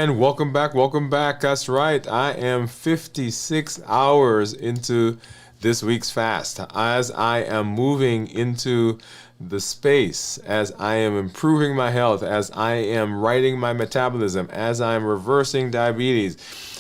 And welcome back, welcome back. That's right. I am 56 hours into this week's fast. As I am moving into the space, as I am improving my health, as I am righting my metabolism, as I am reversing diabetes,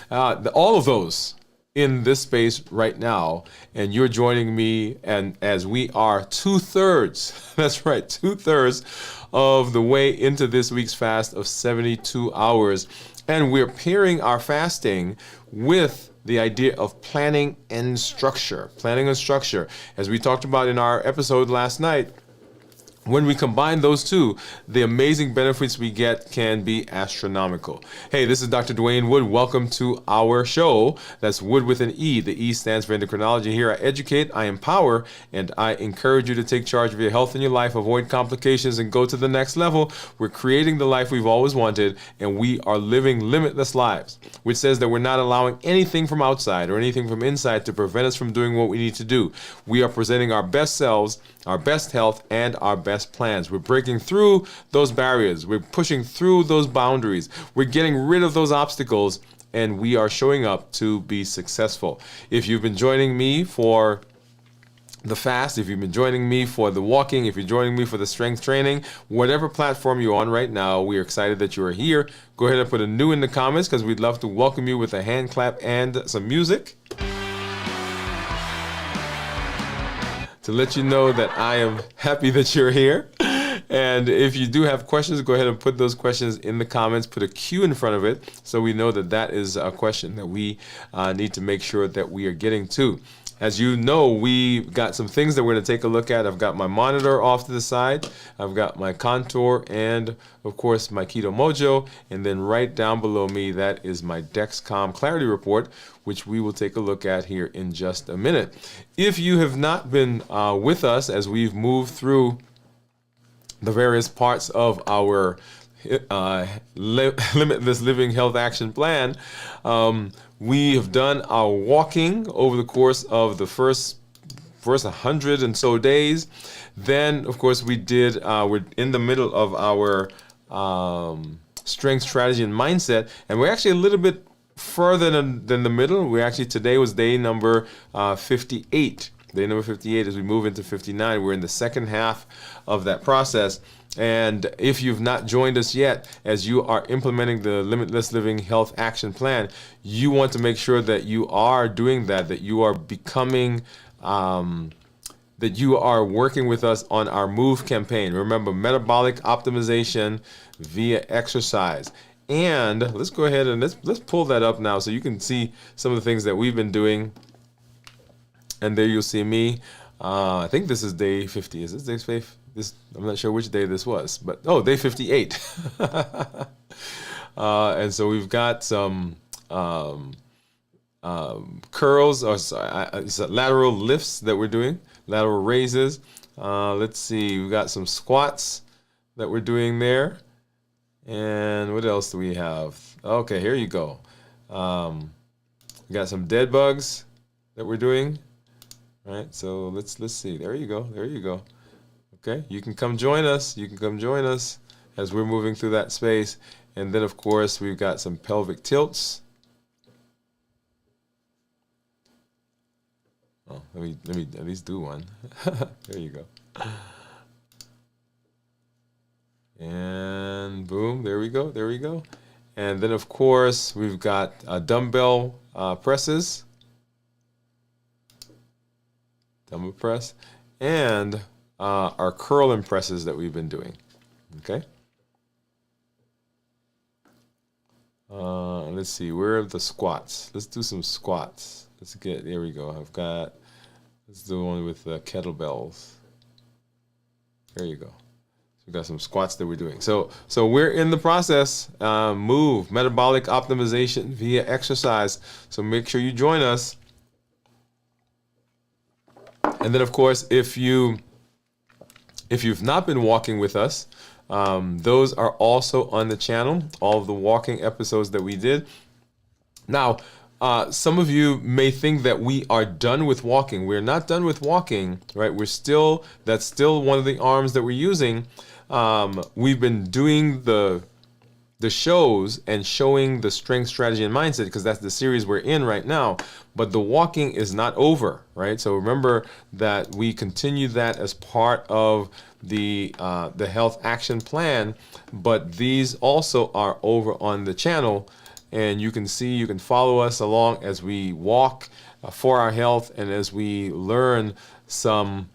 all of those in this space right now, and you're joining me, and as we are 2/3, that's right, 2/3 of the way into this week's fast of 72 hours, and we're pairing our fasting with the idea of planning and structure. Planning and structure, as we talked about in our episode last night. When we combine those two, the amazing benefits we get can be astronomical. Hey, this is Dr. Dwain Woode. Welcome to our show. That's Wood with an E. The E stands for endocrinology. Here I educate, I empower, and I encourage you to take charge of your health and your life, avoid complications, and go to the next level. We're creating the life we've always wanted, and we are living limitless lives, which says that we're not allowing anything from outside or anything from inside to prevent us from doing what we need to do. We are presenting our best selves, our best health, and our best plans. We're breaking through those barriers. We're pushing through those boundaries. We're getting rid of those obstacles, and we are showing up to be successful. If you've been joining me for the fast, if you've been joining me for the walking, if you're joining me for the strength training, whatever platform you're on right now, we are excited that you are here. Go ahead and put a new in the comments, because we'd love to welcome you with a hand clap and some music to let you know that I am happy that you're here. And if you do have questions, go ahead and put those questions in the comments. Put a Q in front of it so we know that that is a question that we need to make sure that we are getting to. As you know, we've got some things that we're going to take a look at. I've got my monitor off to the side. I've got my Contour and, of course, my Keto Mojo. And then right down below me, that is my Dexcom Clarity Report, which we will take a look at here in just a minute. If you have not been with us as we've moved through the various parts of our Limitless Living Health Action Plan, we have done our walking over the course of the first 100 and so days. Then, of course, we're in the middle of our strength, strategy, and mindset, and we're actually a little bit further than the middle. Today was day number 58. Day number 58 as we move into 59. We're in the second half of that process. And if you've not joined us yet, as you are implementing the Limitless Living Health Action Plan, you want to make sure that you are doing that you are becoming, that you are working with us on our MOVE campaign. Remember, metabolic optimization via exercise. And let's go ahead and let's pull that up now so you can see some of the things that we've been doing. And there you'll see me. I think this is day 50. Is this day 50? I'm not sure which day this was, but day 58. And so we've got some curls or lateral lifts that we're doing, lateral raises. Let's see, we've got some squats that we're doing there. And what else do we have? Okay, here you go. We got some dead bugs that we're doing. All right, so let's see. There you go. Okay, you can come join us. As we're moving through that space. And then, of course, we've got some pelvic tilts. Oh, let me at least do one. There you go. And boom, there we go. And then, of course, we've got dumbbell presses. Dumbbell press. And our curl and presses that we've been doing. Okay. Let's see, where are the squats? Let's do some squats. There we go. Let's do one with the kettlebells. There you go. So we've got some squats that we're doing. So we're in the process. MOVE, metabolic optimization via exercise. So make sure you join us. And then, of course, if you've not been walking with us, those are also on the channel, all of the walking episodes that we did. Now, some of you may think that we are done with walking. We're not done with walking, right? That's still one of the arms that we're using. We've been doing the the shows and showing the strength, strategy, and mindset, because that's the series we're in right now. But the walking is not over, right? So remember that we continue that as part of the health action plan. But these also are over on the channel, and you can see, you can follow us along as we walk for our health, and as we learn some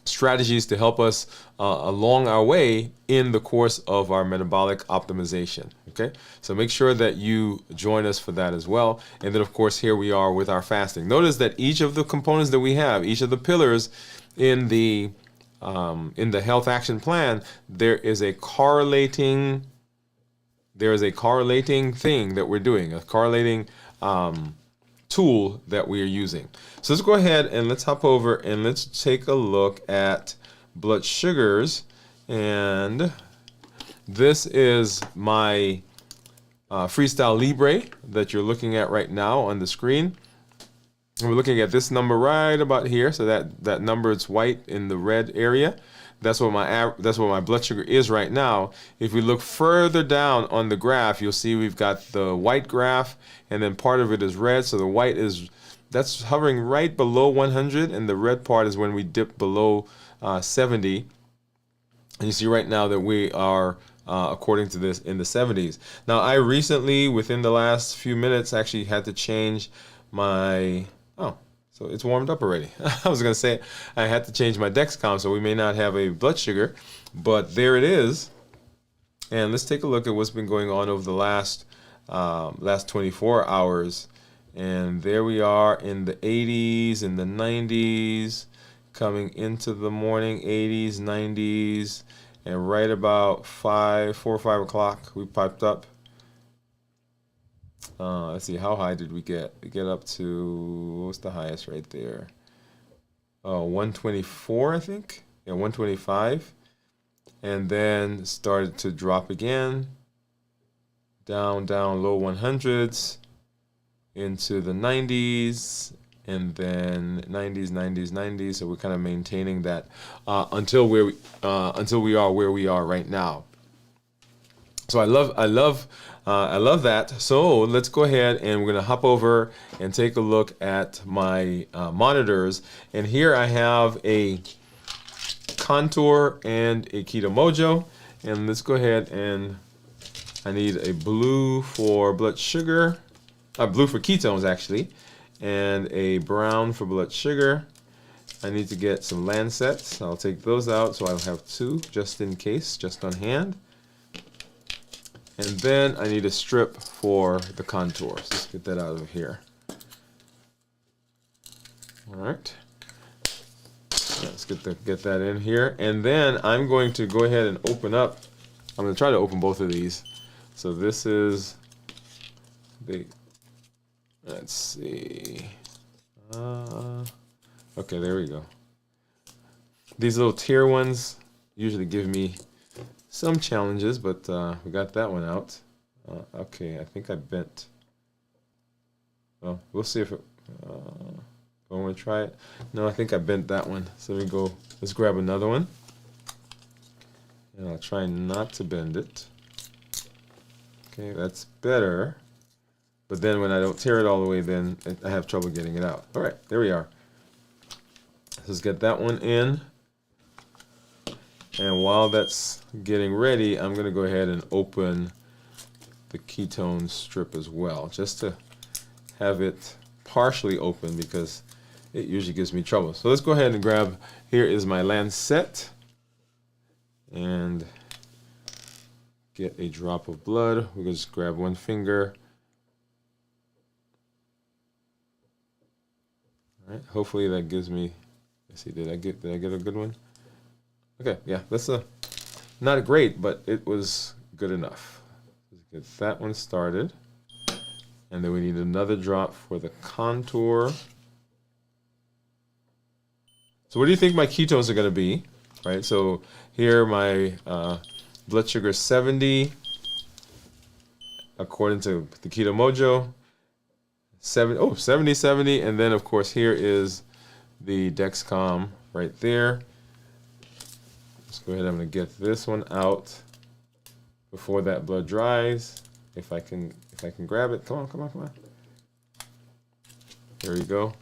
strategies to help us along our way in the course of our metabolic optimization. Okay, so make sure that you join us for that as well. And then, of course, here we are with our fasting. Notice that each of the components that we have, each of the pillars in the health action plan, there is a correlating thing that we're doing, a correlating tool that we are using. So let's go ahead and let's hop over and let's take a look at blood sugars. And this is my Freestyle Libre that you're looking at right now on the screen. And we're looking at this number right about here. So that number is white in the red area. That's what my blood sugar is right now. If we look further down on the graph, you'll see we've got the white graph, and then part of it is red. So the white that's hovering right below 100, and the red part is when we dip below 70. And you see right now that we are, according to this, in the 70s. Now, I recently, within the last few minutes, actually had to change my so it's warmed up already. I was going to say I had to change my Dexcom, so we may not have a blood sugar, but there it is. And let's take a look at what's been going on over the last 24 hours. And there we are in the 80s, in the 90s, coming into the morning, 80s, 90s, and right about 4 or 5 o'clock, we piped up. Let's see, how high did we get? We get up to, what's the highest right there? 124, I think. Yeah, 125. And then started to drop again. Down, low 100s. Into the 90s. And then 90s. So we're kind of maintaining that until we are where we are right now. So I love that. So let's go ahead and we're going to hop over and take a look at my monitors. And here I have a Contour and a Keto Mojo. And let's go ahead and I need a blue for blood sugar, blue for ketones actually, and a brown for blood sugar. I need to get some Lancets. I'll take those out, so I'll have 2 just in case, just on hand. And then I need a strip for the contours. Let's get that out of here. All right. Let's get that in here. And then I'm going to go ahead and open up. I'm going to try to open both of these. So this is the, let's see. Okay, there we go. These little tier ones usually give me some challenges, but we got that one out. Okay, I think I bent. Well, we'll see if it. I want to try it. No, I think I bent that one. So let me go. Let's grab another one, and I'll try not to bend it. Okay, that's better. But then when I don't tear it all the way, then I have trouble getting it out. All right, there we are. Let's get that one in. And while that's getting ready, I'm going to go ahead and open the ketone strip as well, just to have it partially open because it usually gives me trouble. So let's go ahead and grab, here is my Lancet, and get a drop of blood. We're going to just grab one finger. All right, hopefully that gives me, let's see, did I get a good one? Okay, yeah, that's not great, but it was good enough. Let's get that one started. And then we need another drop for the contour. So what do you think my ketones are going to be? Right, so here my blood sugar is 70, according to the Keto Mojo. 70, and then of course here is the Dexcom right there. Let's go ahead, I'm going to get this one out. before that blood dries. If I can grab it. Come on. There you go.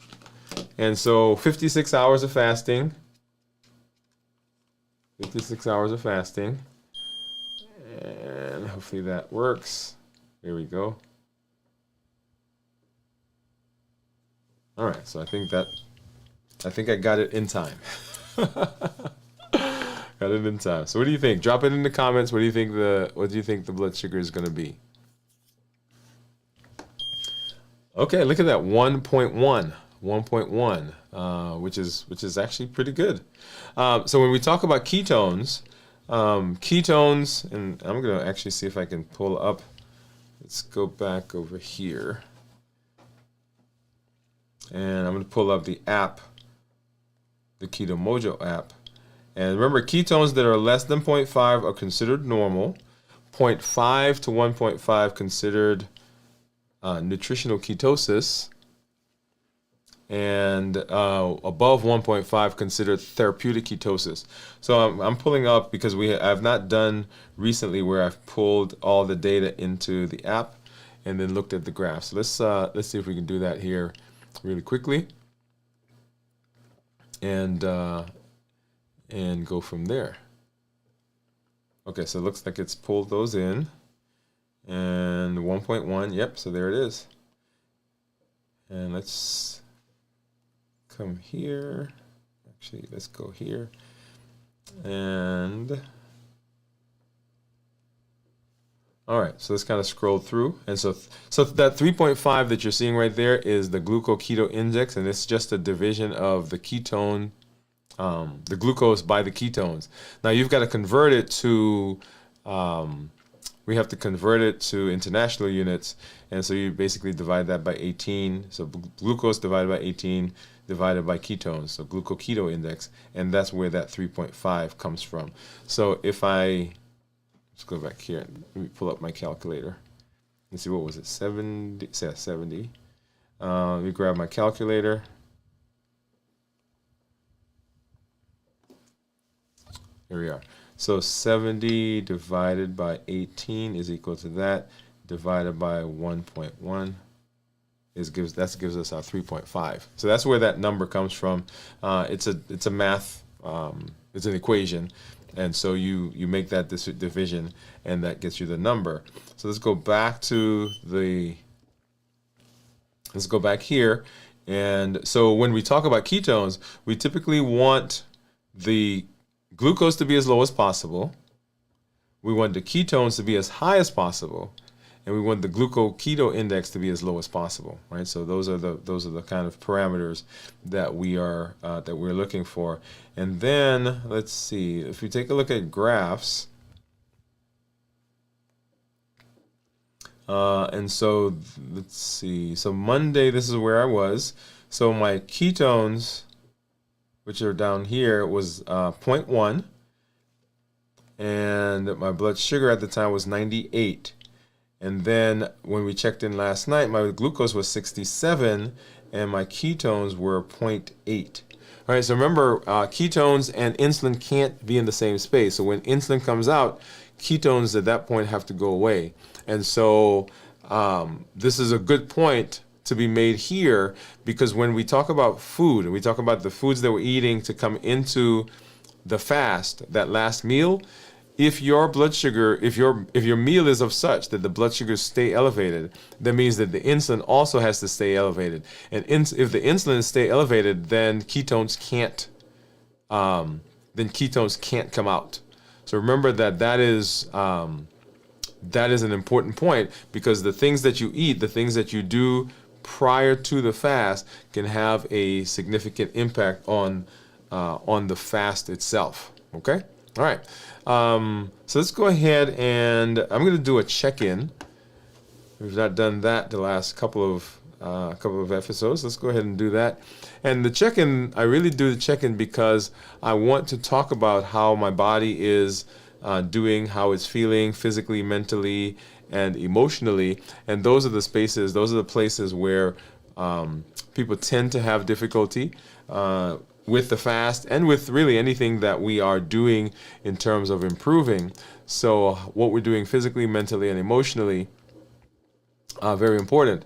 And so 56 hours of fasting. 56 hours of fasting. And hopefully that works. Here we go. All right, so I think I got it in time. Got it in time. So what do you think? Drop it in the comments. What do you think the blood sugar is going to be? Okay, look at that, 1.1, which is actually pretty good. So when we talk about ketones, and I'm going to actually see if I can pull up. Let's go back over here. And I'm going to pull up the app, the Keto Mojo app. And remember, ketones that are less than 0.5 are considered normal. 0.5 to 1.5 considered nutritional ketosis. And above 1.5 considered therapeutic ketosis. So I'm pulling up because I've not done recently where I've pulled all the data into the app and then looked at the graph. So let's see if we can do that here really quickly, and go from there. Okay, so it looks like it's pulled those in, and 1.1. Yep, so there it is. And let's come here. Actually, let's go here, and all right, so let's kind of scroll through. And so that 3.5 that you're seeing right there is the glucose-keto index, and it's just a division of the ketone, the glucose by the ketones. Now you've got to convert it to, we have to convert it to international units, and so you basically divide that by 18. So glucose divided by 18 divided by ketones, so glucose-keto index, and that's where that 3.5 comes from. So if let's go back here. Let me pull up my calculator. Let's see, what was it? 70. Say 70. Let me grab my calculator. Here we are. So 70 divided by 18 is equal to that divided by 1.1 gives us our 3.5. So that's where that number comes from. It's a math. It's an equation. And so you make that division, and that gets you the number. So let's go back here. And so when we talk about ketones, we typically want the glucose to be as low as possible. We want the ketones to be as high as possible. And we want the glucose-keto index to be as low as possible, right? So those are the kind of parameters that we're looking for. And then let's see, if we take a look at graphs, and so let's see. So Monday, this is where I was. So my ketones, which are down here, was 0.1, and my blood sugar at the time was 98. And then when we checked in last night, my glucose was 67 and my ketones were 0.8. All right, so remember, ketones and insulin can't be in the same space. So when insulin comes out, ketones at that point have to go away. And so this is a good point to be made here, because when we talk about food and we talk about the foods that we're eating to come into the fast, that last meal, if your blood sugar, if your meal is of such that the blood sugars stay elevated, that means that the insulin also has to stay elevated. And if the insulin stay elevated, then ketones can't come out. So remember that is an important point, because the things that you eat, the things that you do prior to the fast, can have a significant impact on the fast itself. Okay. All right. So let's go ahead, and I'm going to do a check-in. We've not done that the last couple of episodes. Let's go ahead and do that. And the check-in, I really do the check-in because I want to talk about how my body is doing, how it's feeling physically, mentally, and emotionally. And those are the places where people tend to have difficulty with the fast, and with really anything that we are doing in terms of improving. So what we're doing physically, mentally, and emotionally, very important.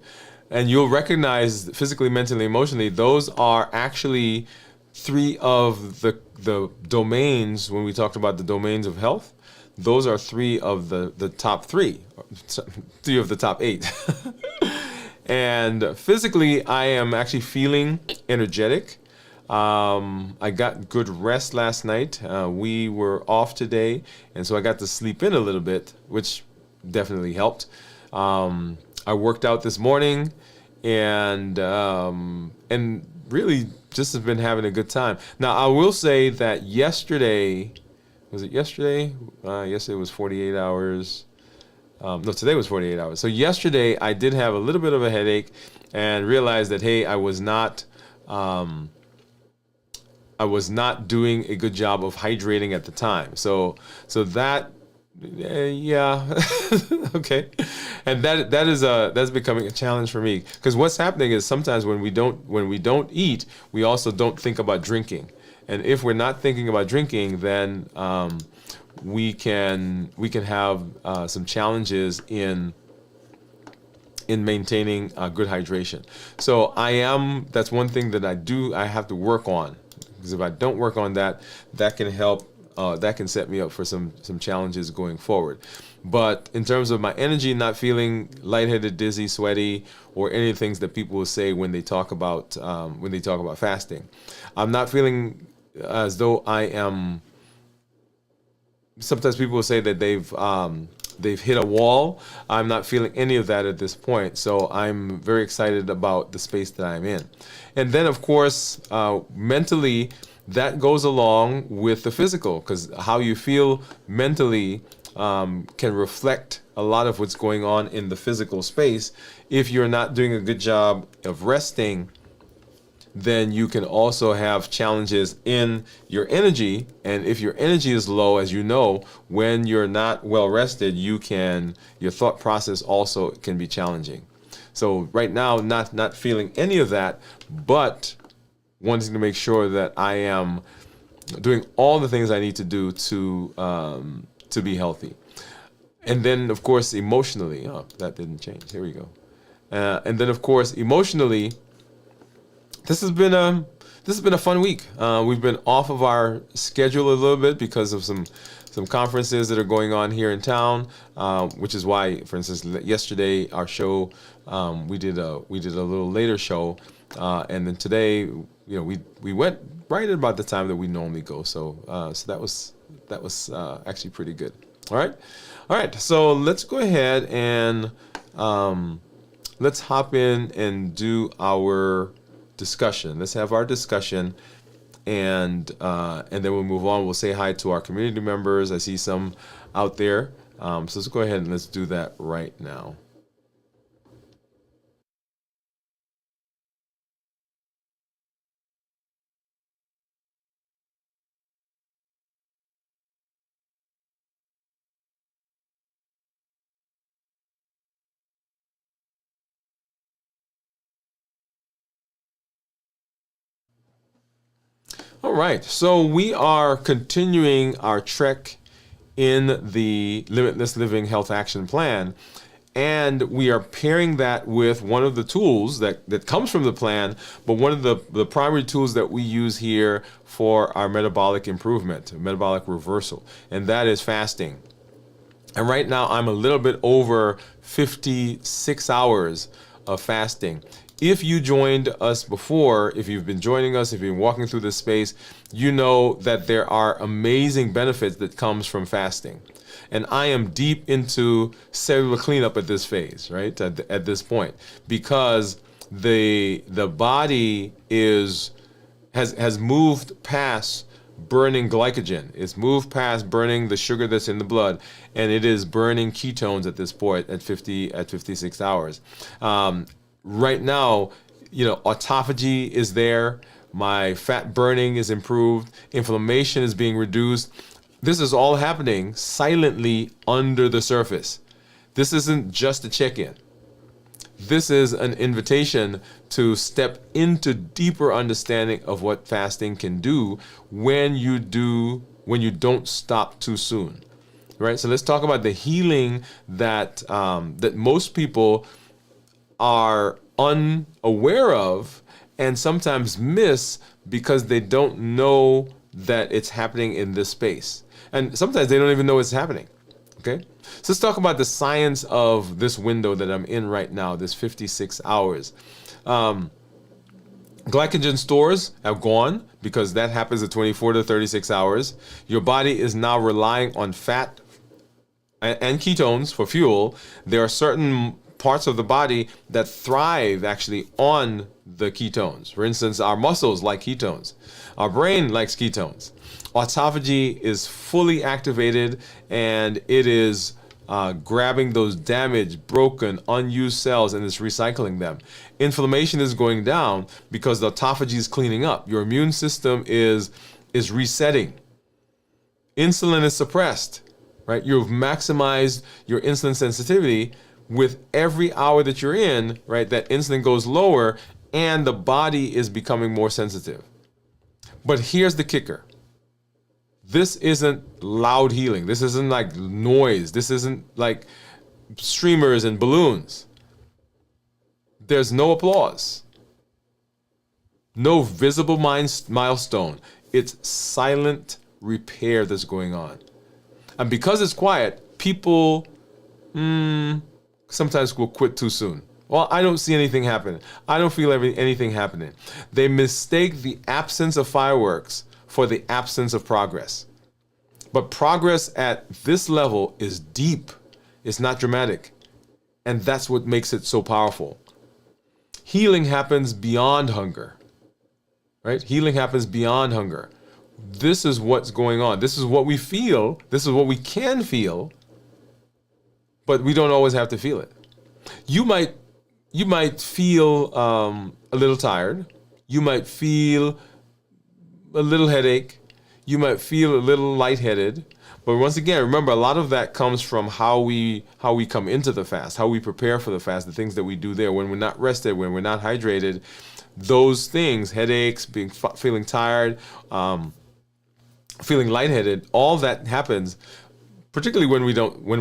And you'll recognize physically, mentally, emotionally, those are actually three of the domains. When we talked about the domains of health, those are three of the top three, three of the top eight. And physically, I am actually feeling energetic. I got good rest last night. We were off today, and so I got to sleep in a little bit, which definitely helped. I worked out this morning, and really just have been having a good time. Now, I will say that yesterday, was it yesterday? Yesterday was 48 hours. No, today was 48 hours. So yesterday I did have a little bit of a headache, and realized that, hey, I was not doing a good job of hydrating at the time. So that, yeah, okay, and that's becoming a challenge for me, because what's happening is sometimes when we don't eat, we also don't think about drinking, and if we're not thinking about drinking, then we can have some challenges in maintaining good hydration. So that's one thing that I have to work on, because if I don't work on that, that can help. That can set me up for some challenges going forward. But in terms of my energy, not feeling lightheaded, dizzy, sweaty, or any of the things that people will say when they talk about fasting, I'm not feeling as though I am. Sometimes people will say that they've hit a wall. I'm not feeling any of that at this point. So I'm very excited about the space that I'm in. And then, of course, mentally, that goes along with the physical, because how you feel mentally can reflect a lot of what's going on in the physical space. If you're not doing a good job of resting, then you can also have challenges in your energy. And if your energy is low, as you know, when you're not well rested, your thought process also can be challenging. So right now, not feeling any of that, but wanting to make sure that I am doing all the things I need to do to be healthy. And then, of course, emotionally, that didn't change. Here we go. And then, of course, emotionally, this has been a fun week. We've been off of our schedule a little bit because of some conferences that are going on here in town, which is why, for instance, yesterday our show, we did a little later show, and then today, we went right at about the time that we normally go. So that was actually pretty good. All right. So let's go ahead and let's hop in and do our discussion. Let's have our discussion, and then we'll move on. We'll say hi to our community members. I see some out there. So let's go ahead and let's do that right now. All right, so we are continuing our trek in the Limitless Living Health Action Plan, and we are pairing that with one of the tools that comes from the plan, but one of the primary tools that we use here for our metabolic improvement, metabolic reversal, and that is fasting. And right now I'm a little bit over 56 hours of fasting. If you joined us before, if you've been joining us, if you've been walking through this space, you know that there are amazing benefits that comes from fasting. And I am deep into cellular cleanup at this phase, right? At this point, because the body has moved past burning glycogen. It's moved past burning the sugar that's in the blood, and it is burning ketones at this point at 56 hours. Right now, autophagy is there. My fat burning is improved. Inflammation is being reduced. This is all happening silently under the surface. This isn't just a check-in. This is an invitation to step into deeper understanding of what fasting can do when you don't stop too soon. right? So let's talk about the healing that that most people are unaware of and sometimes miss because they don't know that it's happening in this space. And sometimes they don't even know it's happening. Okay? So let's talk about the science of this window that I'm in right now, this 56 hours. Glycogen stores have gone because that happens at 24 to 36 hours. Your body is now relying on fat and ketones for fuel. There are certain parts of the body that thrive actually on the ketones. For instance, our muscles like ketones. Our brain likes ketones. Autophagy is fully activated, and it is grabbing those damaged, broken, unused cells and it's recycling them. Inflammation is going down because the autophagy is cleaning up. Your immune system is resetting. Insulin is suppressed, right? You've maximized your insulin sensitivity. With every hour that you're in, right, that insulin goes lower and the body is becoming more sensitive. But here's the kicker. This isn't loud healing. This isn't like noise. This isn't like streamers and balloons. There's no applause. No visible milestone. It's silent repair that's going on. And because it's quiet, people sometimes will quit too soon. Well, I don't see anything happening. I don't feel anything happening. They mistake the absence of fireworks for the absence of progress. But progress at this level is deep. It's not dramatic. And that's what makes it so powerful. Healing happens beyond hunger, right? Healing happens beyond hunger. This is what's going on. This is what we feel. This is what we can feel. But we don't always have to feel it. You might feel a little tired. You might feel a little headache. You might feel a little lightheaded. But once again, remember, a lot of that comes from how we come into the fast, how we prepare for the fast, the things that we do there. When we're not rested, when we're not hydrated, those things, headaches, feeling tired, feeling lightheaded, all that happens particularly when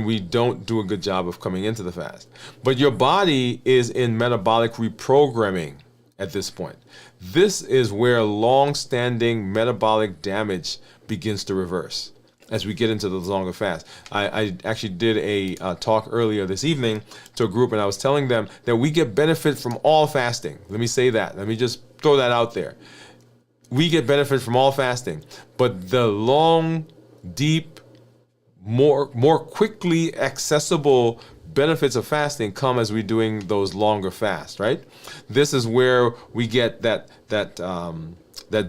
we don't do a good job of coming into the fast. But your body is in metabolic reprogramming at this point. This is where long-standing metabolic damage begins to reverse as we get into the longer fast. I actually did a talk earlier this evening to a group, and I was telling them that we get benefit from all fasting. Let me say that. Let me just throw that out there. We get benefit from all fasting, but the long, deep, more quickly accessible benefits of fasting come as we're doing those longer fasts, right? This is where we get that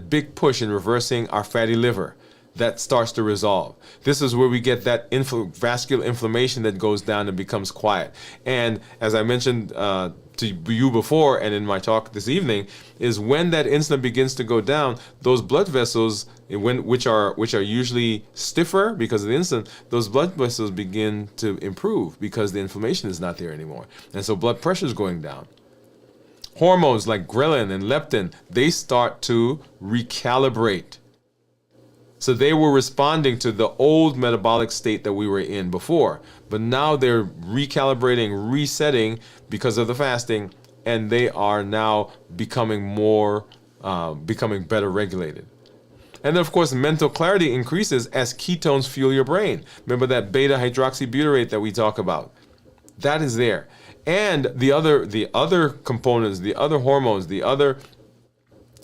big push in reversing our fatty liver that starts to resolve. This is where we get that vascular inflammation that goes down and becomes quiet. And as I mentioned to you before and in my talk this evening, is when that insulin begins to go down, those blood vessels, which are usually stiffer because of the insulin, those blood vessels begin to improve because the inflammation is not there anymore. And so blood pressure is going down. Hormones like ghrelin and leptin, they start to recalibrate. So they were responding to the old metabolic state that we were in before, but now they're recalibrating, resetting because of the fasting, and they are now becoming better regulated. And then, of course, mental clarity increases as ketones fuel your brain. Remember that beta hydroxybutyrate that we talk about? That is there. And the other components, the other hormones, the other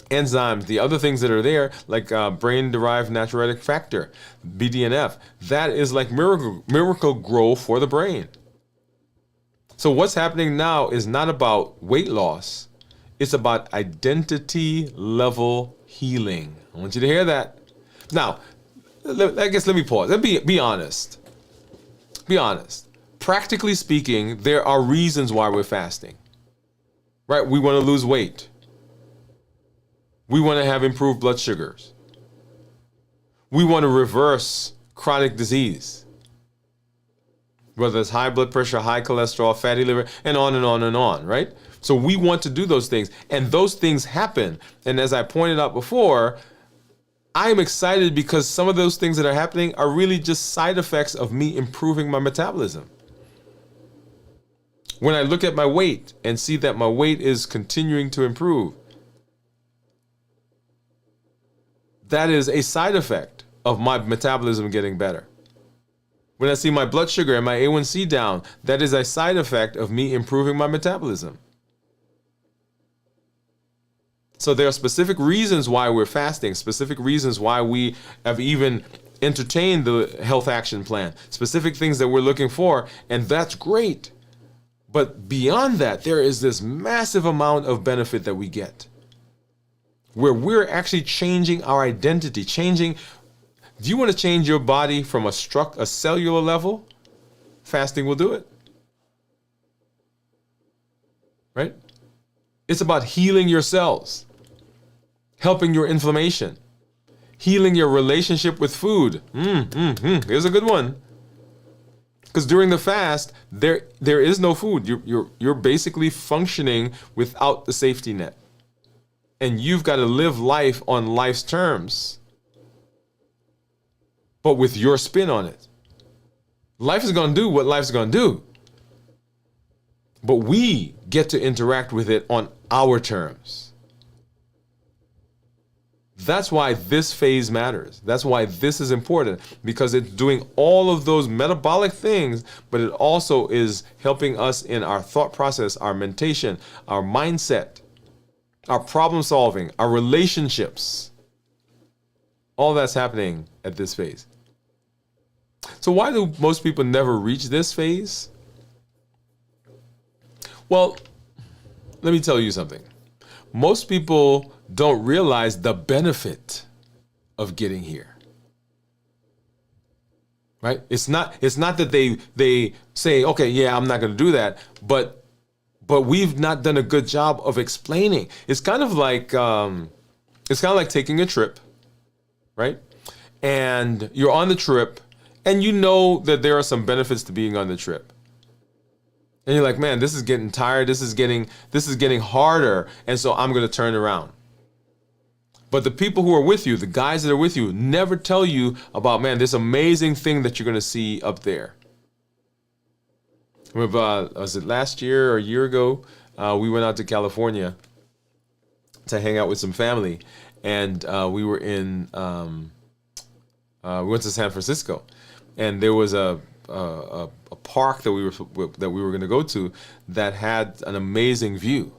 enzymes, the other things that are there, like brain-derived natriuretic factor, BDNF, that is like miracle grow for the brain. So what's happening now is not about weight loss. It's about identity level healing. I want you to hear that. Now, I guess let me pause. Let me be honest. Be honest. Practically speaking, there are reasons why we're fasting. Right? We want to lose weight. We want to have improved blood sugars. We want to reverse chronic disease, whether it's high blood pressure, high cholesterol, fatty liver, and on and on and on, right? So we want to do those things, and those things happen. And as I pointed out before, I am excited because some of those things that are happening are really just side effects of me improving my metabolism. When I look at my weight and see that my weight is continuing to improve, that is a side effect of my metabolism getting better. When I see my blood sugar and my A1C down, that is a side effect of me improving my metabolism. So there are specific reasons why we're fasting, specific reasons why we have even entertained the health action plan, specific things that we're looking for, and that's great. But beyond that, there is this massive amount of benefit that we get, where we're actually changing our identity, changing. Do you want to change your body from a cellular level? Fasting will do it. Right? It's about healing your cells, helping your inflammation, healing your relationship with food. Here's a good one. Because during the fast, there is no food. You're basically functioning without the safety net. And you've got to live life on life's terms, but with your spin on it. Life is going to do what life's going to do. But we get to interact with it on our terms. That's why this phase matters. That's why this is important, because it's doing all of those metabolic things, but it also is helping us in our thought process, our mentation, our mindset, our problem solving, our relationships. All that's happening at this phase. So why do most people never reach this phase? Well, let me tell you something. Most people don't realize the benefit of getting here. Right? It's not that they say, okay, yeah, I'm not going to do that, but we've not done a good job of explaining. It's kind of like taking a trip, right? And you're on the trip, and you know that there are some benefits to being on the trip. And you're like, man, this is getting tired. This is getting harder. And so I'm going to turn around. But the people who are with you, the guys that are with you, never tell you about, man, this amazing thing that you're going to see up there. Was it last year or a year ago? We went out to California to hang out with some family. And we were we went to San Francisco. And there was a park that we were going to go to that had an amazing view,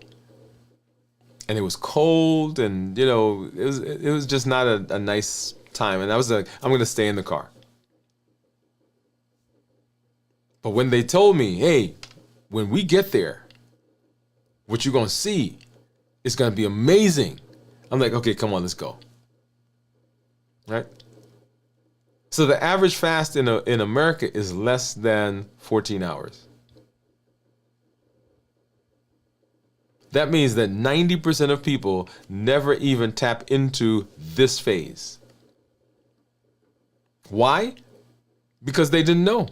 and it was cold, and it was just not a nice time. And I was like, I'm going to stay in the car. But when they told me, hey, when we get there, what you're going to see is going to be amazing, I'm like, okay, come on, let's go. Right? So the average fast in America is less than 14 hours. That means that 90% of people never even tap into this phase. Why? Because they didn't know.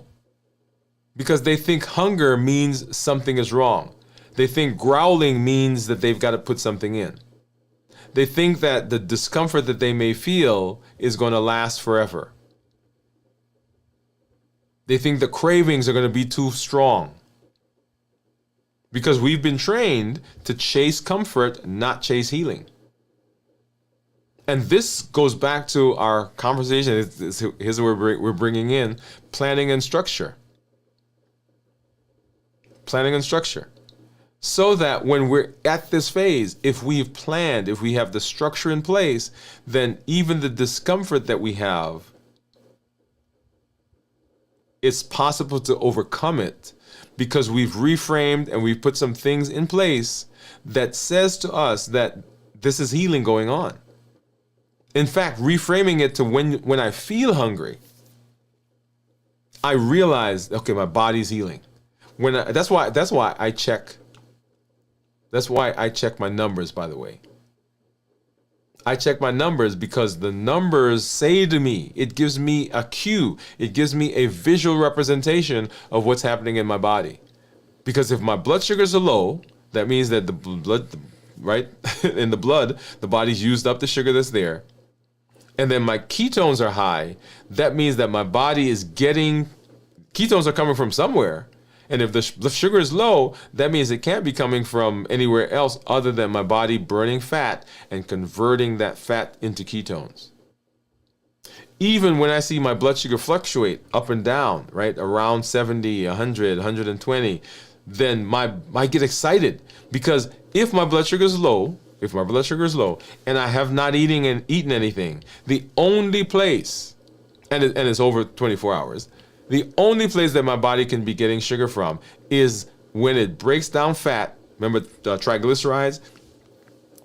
Because they think hunger means something is wrong. They think growling means that they've got to put something in. They think that the discomfort that they may feel is going to last forever. They think the cravings are going to be too strong. Because we've been trained to chase comfort, not chase healing. And this goes back to our conversation. Here's what we're bringing in: planning and structure. Planning and structure. So that when we're at this phase, if we've planned, if we have the structure in place, then even the discomfort that we have, it's possible to overcome it, because we've reframed and we've put some things in place that says to us that this is healing going on. In fact, reframing it to when I feel hungry, I realize, okay, my body's healing. That's why I check my numbers, by the way. I check my numbers because the numbers say to me, it gives me a cue. It gives me a visual representation of what's happening in my body. Because if my blood sugars are low, that means that the blood, right, in the blood, the body's used up the sugar that's there. and then my ketones are high, that means that my body is getting, ketones are coming from somewhere. And if the sugar is low, that means it can't be coming from anywhere else other than my body burning fat and converting that fat into ketones. Even when I see my blood sugar fluctuate up and down, right, around 70, 100, 120, then I get excited, because if my blood sugar is low, and I have not eaten anything, the only place, and it's over 24 hours, the only place that my body can be getting sugar from is when it breaks down fat. Remember triglycerides?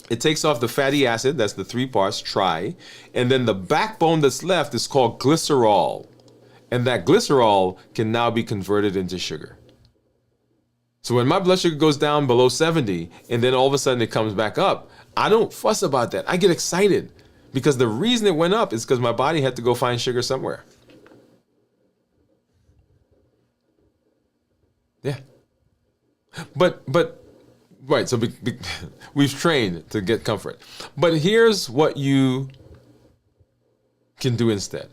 It takes off the fatty acid, that's the three parts, tri, and then the backbone that's left is called glycerol. And that glycerol can now be converted into sugar. So when my blood sugar goes down below 70, and then all of a sudden it comes back up, I don't fuss about that. I get excited, because the reason it went up is because my body had to go find sugar somewhere. Yeah. But right, so we've trained to get comfort. But here's what you can do instead.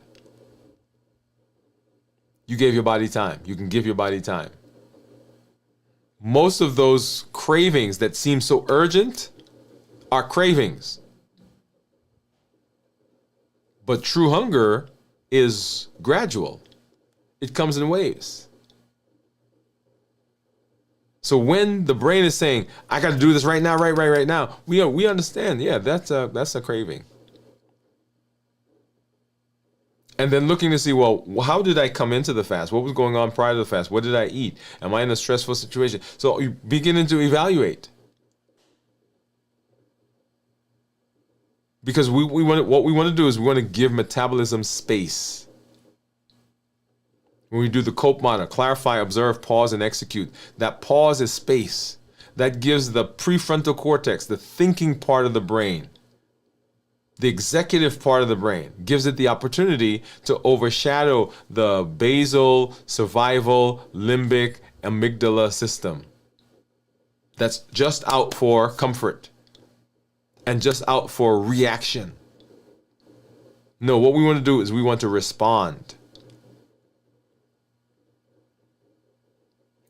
You gave your body time. You can give your body time. Most of those cravings that seem so urgent are cravings. But true hunger is gradual. It comes in waves. So when the brain is saying, I got to do this right now, right now, we understand, yeah, that's a craving. And then looking to see, well, how did I come into the fast? What was going on prior to the fast? What did I eat? Am I in a stressful situation? So you beginning to evaluate. Because what we want to do is we want to give metabolism space. When we do the COPE model, clarify, observe, pause, and execute, that pause is space. That gives the prefrontal cortex, the thinking part of the brain, the executive part of the brain, gives it the opportunity to overshadow the basal, survival, limbic, amygdala system. That's just out for comfort and just out for reaction. No, what we want to do is we want to respond.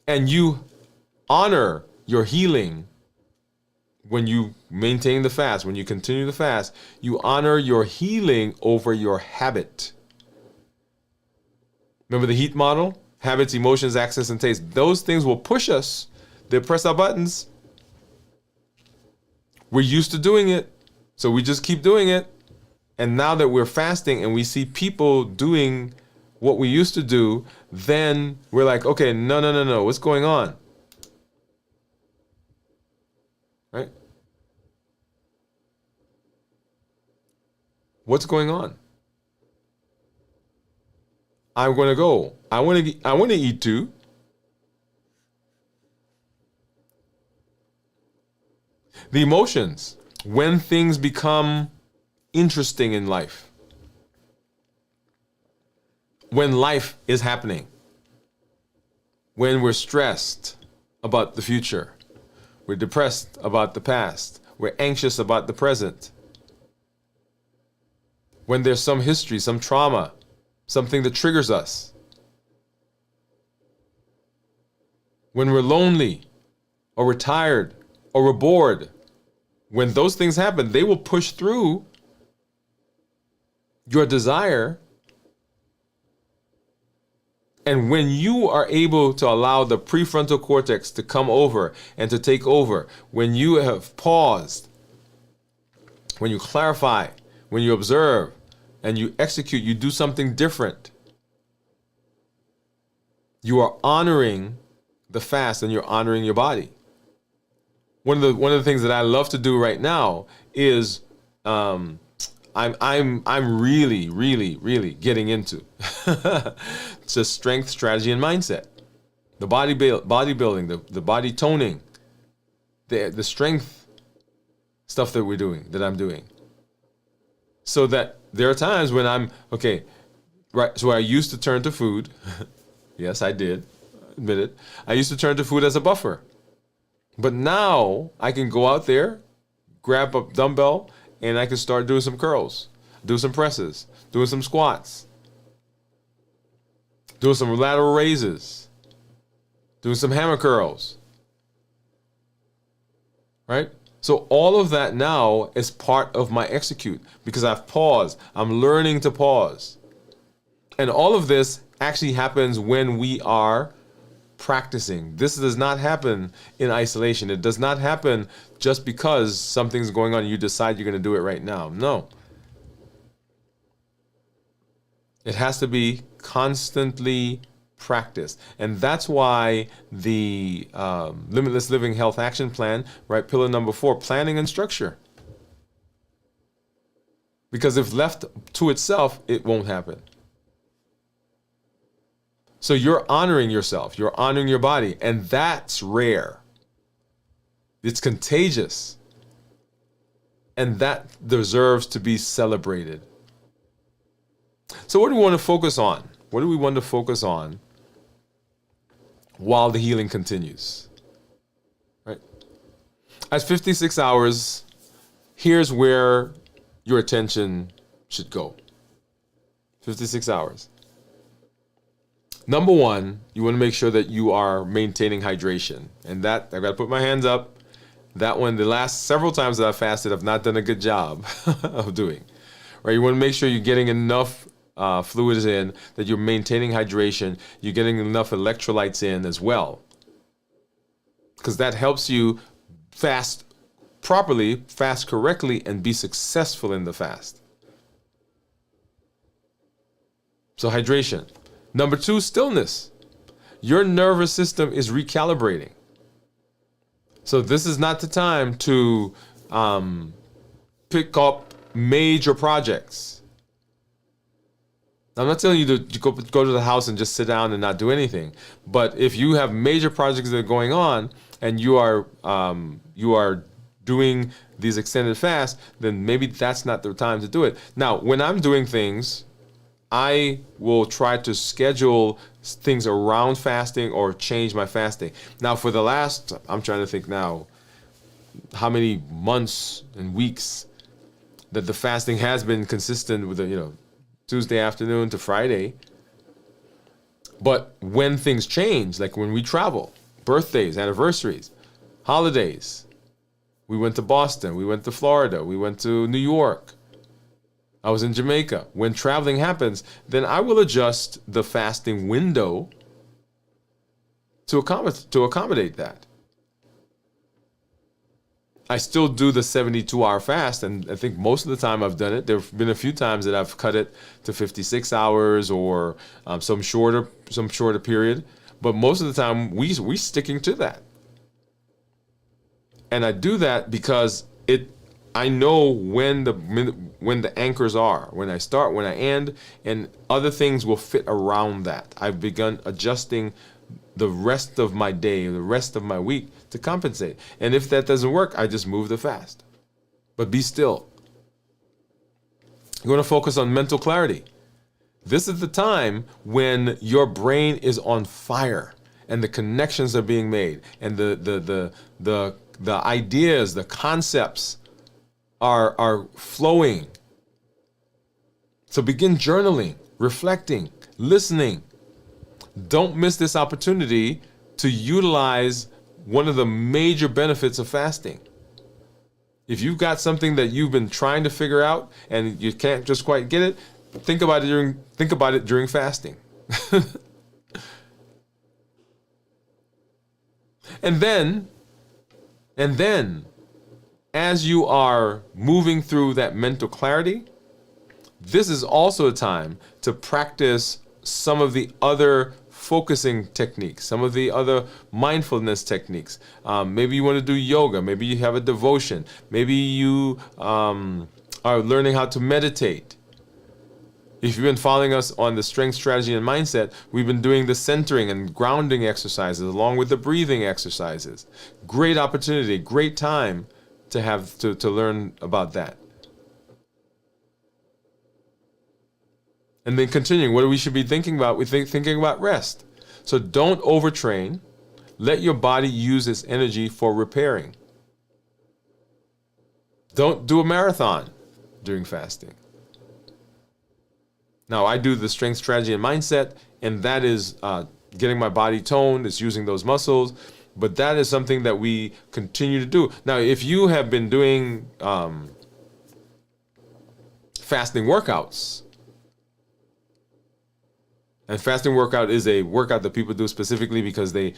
And you honor your healing when you maintain the fast, when you continue the fast. You honor your healing over your habit. Remember the heat model? Habits, emotions, access, and taste. Those things will push us. They'll press our buttons. We're used to doing it, so we just keep doing it. And now that we're fasting and we see people doing what we used to do, then we're like, okay, no, what's going on? Right? What's going on? I'm going to go. I want to eat too. The emotions, when things become interesting in life. When life is happening, when we're stressed about the future, we're depressed about the past, we're anxious about the present, when there's some history, some trauma, something that triggers us, when we're lonely, or we're tired, or we're bored, when those things happen, they will push through your desire. And when you are able to allow the prefrontal cortex to come over and to take over, when you have paused, when you clarify, when you observe, and you execute, you do something different, you are honoring the fast and you're honoring your body. One of the things that I love to do right now is I'm really getting into just strength, strategy, and mindset. The bodybuilding, the body toning, the strength stuff that I'm doing. So that there are times when I'm, okay, right, so I used to turn to food. Yes, I did, admit it. I used to turn to food as a buffer. But now I can go out there, grab a dumbbell, and I can start doing some curls. do some presses, doing some squats, doing some lateral raises, doing some hammer curls, right? So all of that now is part of my execute because I've paused. I'm learning to pause. And all of this actually happens when we are practicing. This does not happen in isolation. It does not happen just because something's going on and you decide you're going to do it right now. No. It has to be constantly practiced. And that's why the Limitless Living Health Action Plan, right, pillar number 4, planning and structure. Because if left to itself, it won't happen. So you're honoring yourself, you're honoring your body, and that's rare. It's contagious. And that deserves to be celebrated. So what do we want to focus on? What do we want to focus on while the healing continues? Right? At 56 hours, here's where your attention should go. 56 hours. Number 1, you want to make sure that you are maintaining hydration. And that, I've got to put my hands up. That one, the last several times that I've fasted, I've not done a good job of doing. Right? You want to make sure you're getting enough fluids in, that you're maintaining hydration, you're getting enough electrolytes in as well. Because that helps you fast properly, fast correctly, and be successful in the fast. So hydration. Number 2, stillness. Your nervous system is recalibrating. So this is not the time to pick up major projects. I'm not telling you to go to the house and just sit down and not do anything. But if you have major projects that are going on and you are doing these extended fasts, then maybe that's not the time to do it. Now, when I'm doing things, I will try to schedule things around fasting or change my fasting. Now, for the last, I'm trying to think now, how many months and weeks that the fasting has been consistent with the, Tuesday afternoon to Friday. But when things change, like when we travel, birthdays, anniversaries, holidays, we went to Boston, we went to Florida, we went to New York, I was in Jamaica. When traveling happens, then I will adjust the fasting window to accommodate that. I still do the 72-hour fast, and I think most of the time I've done it. There have been a few times that I've cut it to 56 hours or some shorter period, but most of the time we sticking to that. And I do that because I know when the anchors are, when I start, when I end, and other things will fit around that. I've begun adjusting the rest of my day, the rest of my week to compensate. And if that doesn't work, I just move the fast. But be still. You want to focus on mental clarity. This is the time when your brain is on fire and the connections are being made and the ideas, the concepts are flowing. So begin journaling, reflecting, listening. Don't miss this opportunity to utilize one of the major benefits of fasting. If you've got something that you've been trying to figure out and you can't just quite get it, think about it during fasting. And then, as you are moving through that mental clarity, this is also a time to practice some of the other focusing techniques, some of the other mindfulness techniques. Maybe you want to do yoga. Maybe you have a devotion. Maybe you are learning how to meditate. If you've been following us on the strength, strategy, and mindset, we've been doing the centering and grounding exercises along with the breathing exercises. Great opportunity, great time to have to learn about that. And then continuing, what we should be thinking about? We're thinking about rest. So don't overtrain. Let your body use its energy for repairing. Don't do a marathon during fasting. Now, I do the strength, strategy, and mindset, and that is getting my body toned. It's using those muscles. But that is something that we continue to do. Now, if you have been doing fasting workouts, and fasting workout is a workout that people do specifically because the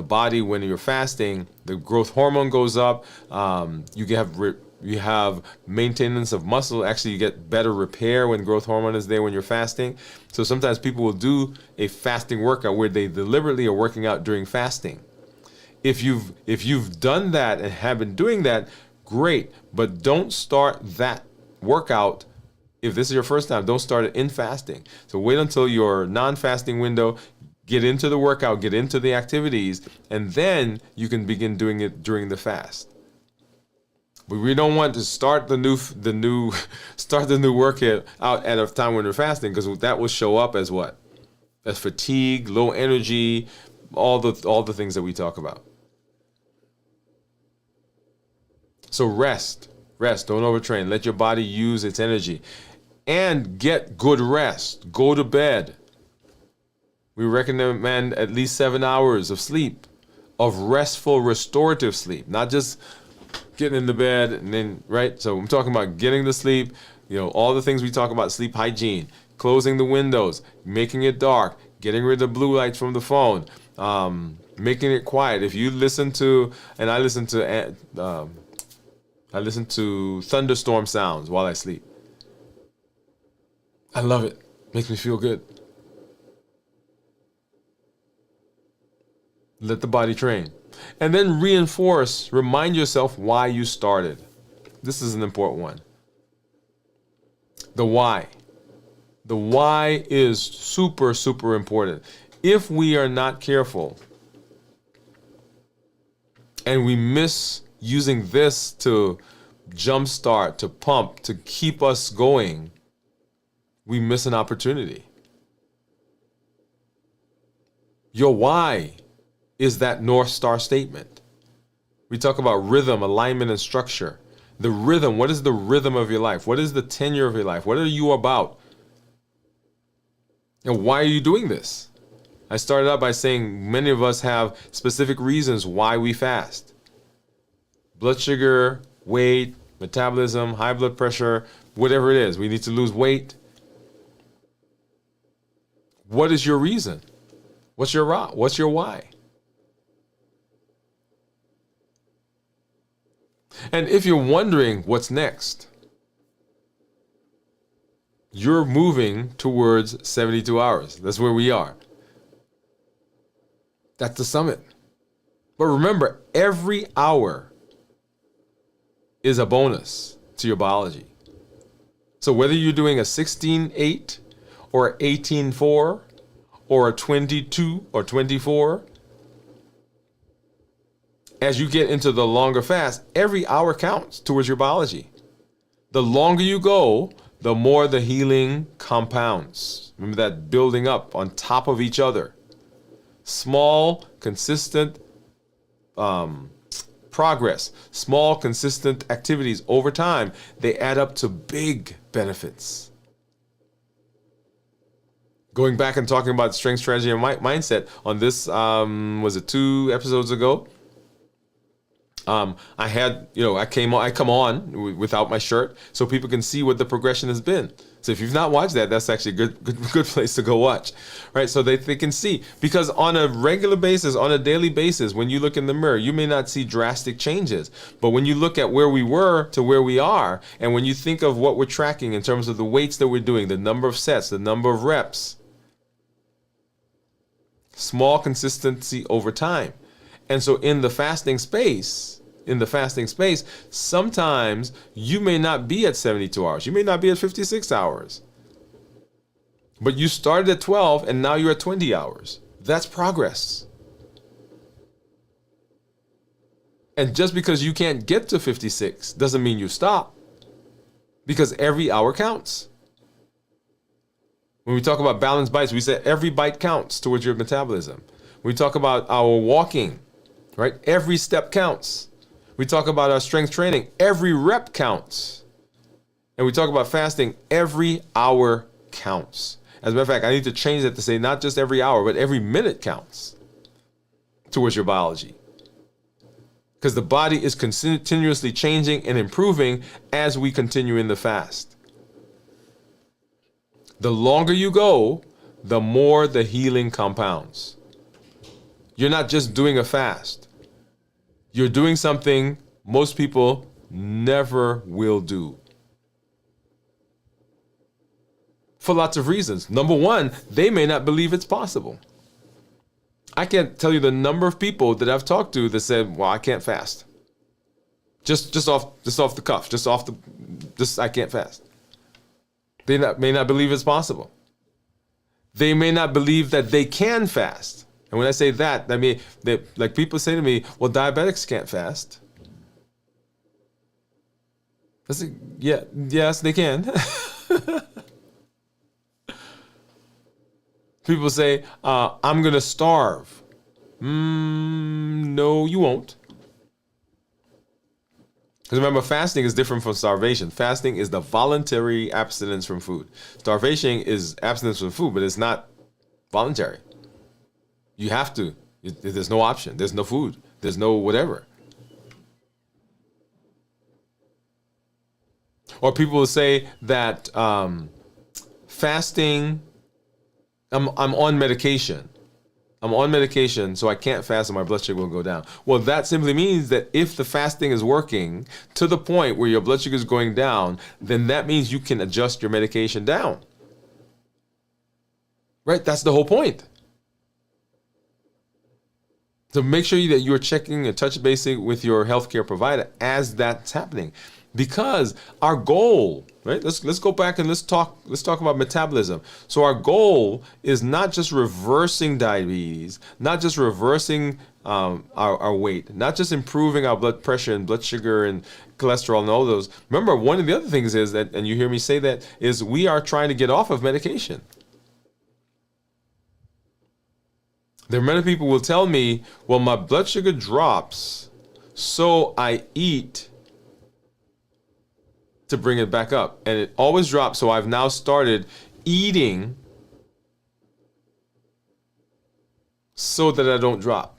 body, when you're fasting, the growth hormone goes up. You have maintenance of muscle. Actually, you get better repair when growth hormone is there when you're fasting. So sometimes people will do a fasting workout where they deliberately are working out during fasting. If you've done that and have been doing that, great. But don't start that workout. If this is your first time, don't start it in fasting. So wait until your non-fasting window, get into the workout, get into the activities, and then you can begin doing it during the fast. But we don't want to start the new workout out at a time when we're fasting, because that will show up as what? As fatigue, low energy, all the things that we talk about. So rest, don't overtrain. Let your body use its energy. And get good rest. Go to bed. We recommend at least 7 hours of sleep, of restful, restorative sleep, not just getting into bed and then, right? So I'm talking about getting to sleep, all the things we talk about, sleep hygiene, closing the windows, making it dark, getting rid of blue lights from the phone, making it quiet. If you listen to, and I listen to thunderstorm sounds while I sleep. I love it. Makes me feel good. Let the body train. And then remind yourself why you started. This is an important one. The why. The why is super, super important. If we are not careful and we miss using this to jumpstart, to pump, to keep us going, we miss an opportunity. Your why is that North Star statement. We talk about rhythm, alignment, and structure. The rhythm, what is the rhythm of your life? What is the tenure of your life? What are you about? And why are you doing this? I started out by saying many of us have specific reasons why we fast. Blood sugar, weight, metabolism, high blood pressure, whatever it is. We need to lose weight. What is your reason? What's your why? And if you're wondering what's next, you're moving towards 72 hours. That's where we are. That's the summit. But remember, every hour is a bonus to your biology. So whether you're doing a 16-8 or an 18-4 or a 22 or 24, as you get into the longer fast, every hour counts towards your biology. The longer you go, the more the healing compounds. Remember that building up on top of each other. Small, consistent progress, small, consistent activities over time, they add up to big benefits. Going back and talking about strength, strategy, and mindset on this, was it 2 episodes ago? I come on without my shirt so people can see what the progression has been. So if you've not watched that, that's actually a good place to go watch, right? So they can see, because on a regular basis, on a daily basis, when you look in the mirror, you may not see drastic changes, but when you look at where we were to where we are, and when you think of what we're tracking in terms of the weights that we're doing, the number of sets, the number of reps, small consistency over time. And so in the fasting space, sometimes you may not be at 72 hours. You may not be at 56 hours. But you started at 12 and now you're at 20 hours. That's progress. And just because you can't get to 56 doesn't mean you stop. Because every hour counts. When we talk about balanced bites, we say every bite counts towards your metabolism. When we talk about our walking, right? Every step counts. We talk about our strength training. Every rep counts. And we talk about fasting. Every hour counts. As a matter of fact, I need to change that to say not just every hour, but every minute counts towards your biology. Because the body is continuously changing and improving as we continue in the fast. The longer you go, the more the healing compounds. You're not just doing a fast. You're doing something most people never will do. For lots of reasons. Number one, they may not believe it's possible. I can't tell you the number of people that I've talked to that said, "Well, I can't fast." Just off the cuff, I can't fast. They may not believe it's possible. They may not believe that they can fast. And when I say that, I mean that, like, people say to me, "Well, diabetics can't fast." I say, "Yeah, yes, they can." People say, "I'm going to starve." No, you won't. Because remember, fasting is different from starvation. Fasting is the voluntary abstinence from food. Starvation is abstinence from food, but it's not voluntary. You have to. There's no option. There's no food. There's no whatever. Or people will say that fasting, I'm on medication. I'm on medication, so I can't fast and my blood sugar will go down. Well, that simply means that if the fasting is working to the point where your blood sugar is going down, then that means you can adjust your medication down. Right? That's the whole point. So make sure that you're checking and touch basing with your healthcare provider as that's happening. Because our goal, right? Let's go back and let's talk about metabolism. So our goal is not just reversing diabetes, not just reversing our weight, not just improving our blood pressure and blood sugar and cholesterol and all those. Remember, one of the other things is that, and you hear me say that, is we are trying to get off of medication. There are many people will tell me, "Well, my blood sugar drops, so I eat to bring it back up." And it always drops, so I've now started eating so that I don't drop.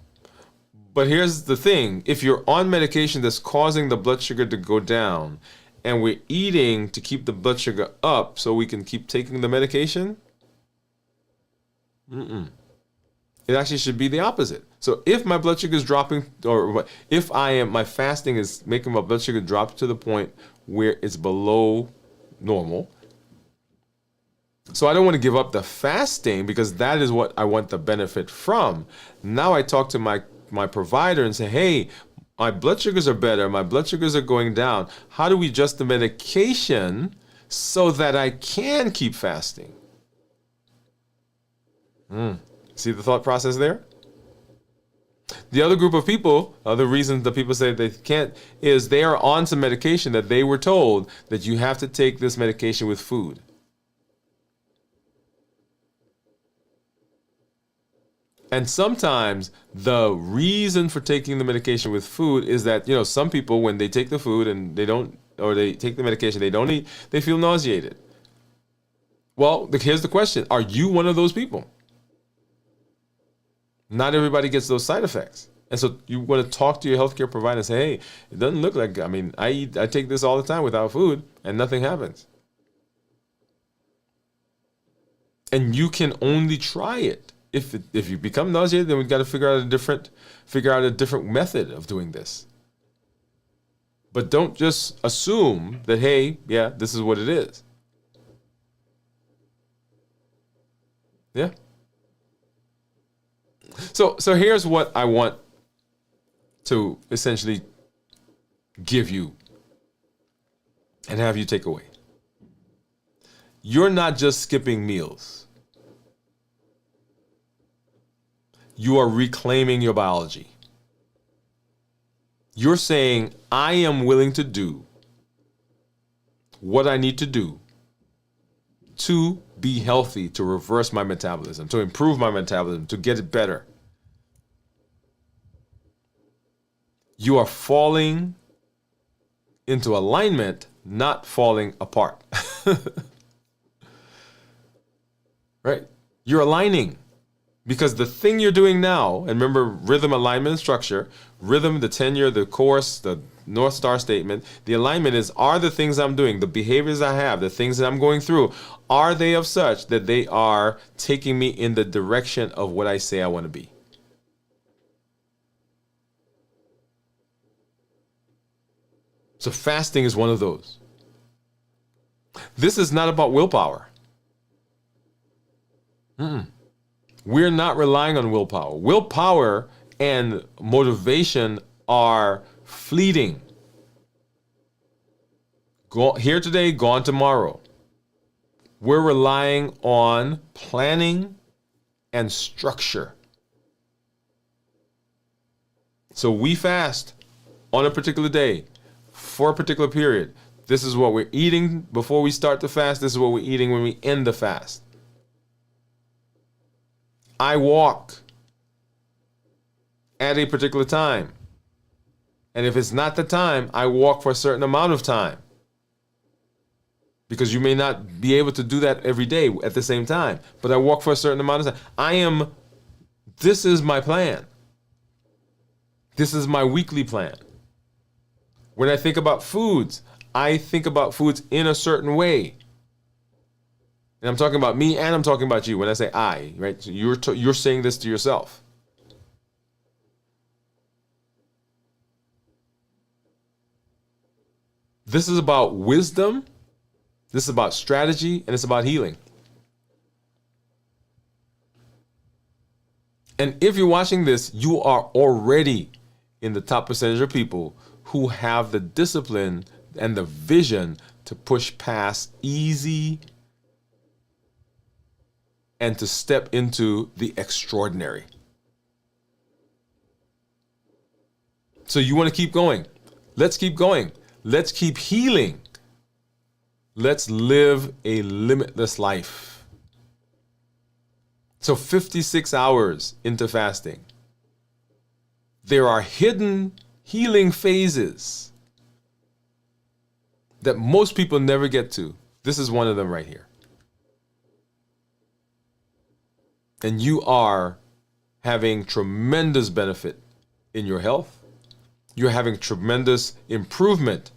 But here's the thing. If you're on medication that's causing the blood sugar to go down, and we're eating to keep the blood sugar up so we can keep taking the medication, it actually should be the opposite. So if my blood sugar is dropping, or if my fasting is making my blood sugar drop to the point where it's below normal, so I don't want to give up the fasting because that is what I want the benefit from. Now I talk to my provider and say, "Hey, my blood sugars are better. My blood sugars are going down. How do we adjust the medication so that I can keep fasting?" See the thought process there? The other group of people, the reason that people say they can't, is they are on some medication that they were told that you have to take this medication with food. And sometimes the reason for taking the medication with food is that, some people, when they take the food and they don't, or they take the medication, they don't eat, they feel nauseated. Well, here's the question. Are you one of those people? Not everybody gets those side effects. And so you want to talk to your healthcare provider and say, "Hey, it doesn't look like, I take this all the time without food and nothing happens." And you can only try it. If you become nauseated, then we've got to figure out a different method of doing this. But don't just assume that, hey, yeah, this is what it is. Yeah. So here's what I want to essentially give you and have you take away. You're not just skipping meals. You are reclaiming your biology. You're saying, "I am willing to do what I need to do to be healthy, to reverse my metabolism, to improve my metabolism, to get it better." You are falling into alignment, not falling apart. right? You're aligning. Because the thing you're doing now, and remember rhythm, alignment, and structure, rhythm, the tenure, the course, the North Star statement, the alignment are the things I'm doing, the behaviors I have, the things that I'm going through, are they of such that they are taking me in the direction of what I say I want to be? So fasting is one of those. This is not about willpower. We're not relying on willpower. Willpower and motivation are fleeting. Here today, gone tomorrow. We're relying on planning and structure. So we fast on a particular day for a particular period. This is what we're eating before we start the fast. This is what we're eating when we end the fast. I walk at a particular time. And if it's not the time, I walk for a certain amount of time. Because you may not be able to do that every day at the same time. But I walk for a certain amount of time. This is my plan. This is my weekly plan. When I think about foods, I think about foods in a certain way. And I'm talking about me and I'm talking about you when I say I, right? So you're saying this to yourself. This is about wisdom, this is about strategy, and it's about healing. And if you're watching this, you are already in the top percentage of people who have the discipline and the vision to push past easy and to step into the extraordinary. So you want to keep going. Let's keep going. Let's keep healing. Let's live a limitless life. So 56 hours into fasting. There are hidden healing phases that most people never get to. This is one of them right here. And you are having tremendous benefit in your health. You're having tremendous improvement